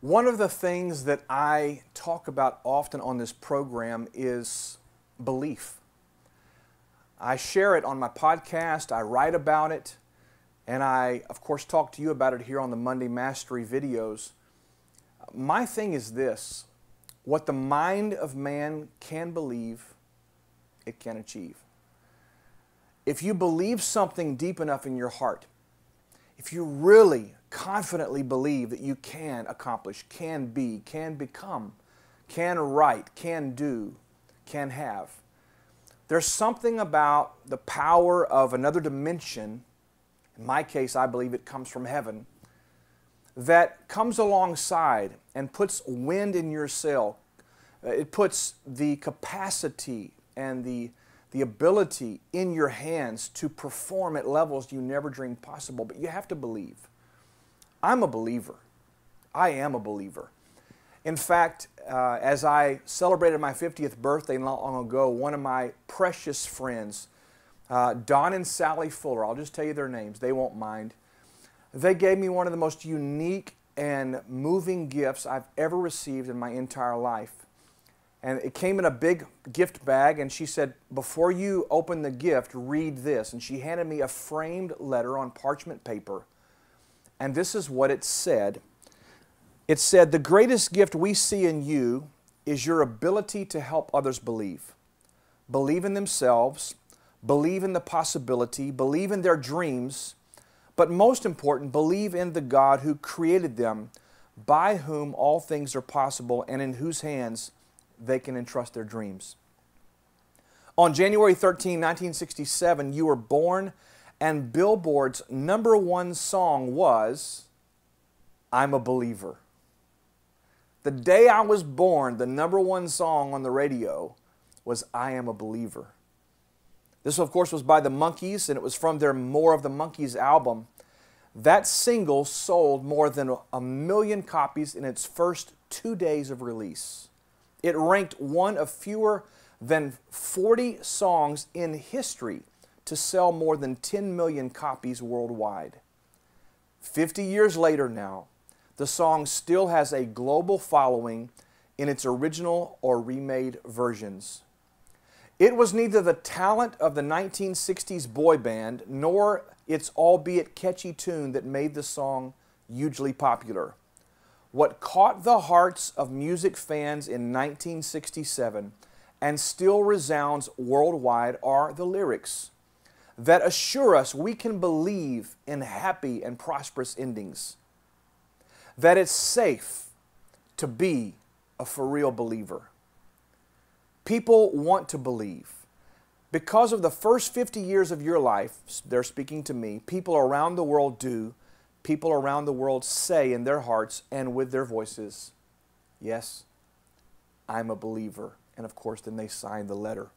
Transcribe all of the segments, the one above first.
One of the things that I talk about often on this program is belief. I share it on my podcast, I write about it, and I, of course, talk to you about it here on the Monday Mastery videos. My thing is this: what the mind of man can believe, it can achieve. If you believe something deep enough in your heart, if you really confidently believe that you can accomplish, can be, can become, can write, can do, can have, there's something about the power of another dimension, in my case I believe it comes from heaven, that comes alongside and puts wind in your sail. It puts the capacity and the ability in your hands to perform at levels you never dreamed possible, but you have to believe. I'm a believer. I am a believer. In fact, as I celebrated my 50th birthday not long ago, one of my precious friends, Don and Sally Fuller, I'll just tell you their names, they won't mind, they gave me one of the most unique and moving gifts I've ever received in my entire life. And it came in a big gift bag, and she said, before you open the gift, read this. And she handed me a framed letter on parchment paper. And this is what it said. It said, "The greatest gift we see in you is your ability to help others believe. Believe in themselves, believe in the possibility, believe in their dreams, but most important, believe in the God who created them, by whom all things are possible and in whose hands they can entrust their dreams." On January 13, 1967, you were born, and Billboard's #1 song was, "I'm a Believer." The day I was born, the #1 song on the radio was "I Am a Believer." This, of course, was by the Monkees, and it was from their More of the Monkees album. That single sold more than 1 million copies in its first 2 days of release. It ranked one of fewer than 40 songs in history to sell more than 10 million copies worldwide. 50 years later now, the song still has a global following in its original or remade versions. It was neither the talent of the 1960s boy band nor its albeit catchy tune that made the song hugely popular. What caught the hearts of music fans in 1967 and still resounds worldwide are the lyrics that assure us we can believe in happy and prosperous endings, that it's safe to be a for real believer. People want to believe. Because of the first 50 years of your life, they're speaking to me, people around the world do. People around the world say in their hearts and with their voices, "Yes, I'm a believer." And of course, then they sign the letter.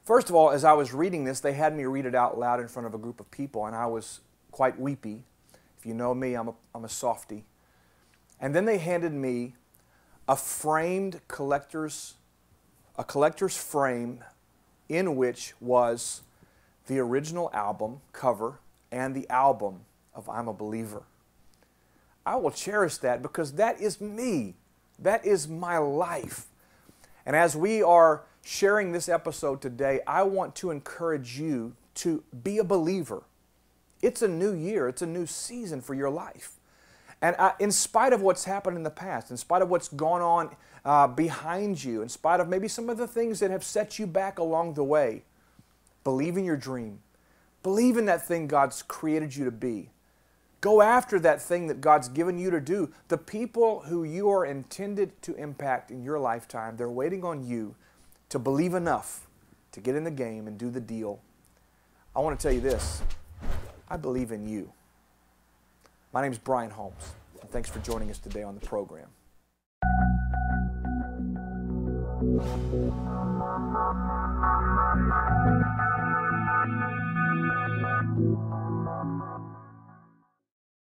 First of all, as I was reading this, they had me read it out loud in front of a group of people, and I was quite weepy. If you know me, I'm a softie. And then they handed me a framed collector's frame in which was the original album cover and the album of "I'm a Believer." I will cherish that because that is me. That is my life. And as we are sharing this episode today, I want to encourage you to be a believer. It's a new year. It's a new season for your life. And in spite of what's happened in the past, in spite of what's gone on behind you, in spite of maybe some of the things that have set you back along the way, believe in your dream. Believe in that thing God's created you to be. Go after that thing that God's given you to do. The people who you are intended to impact in your lifetime, they're waiting on you to believe enough to get in the game and do the deal. I want to tell you this: I believe in you. My name is Brian Holmes, and thanks for joining us today on the program.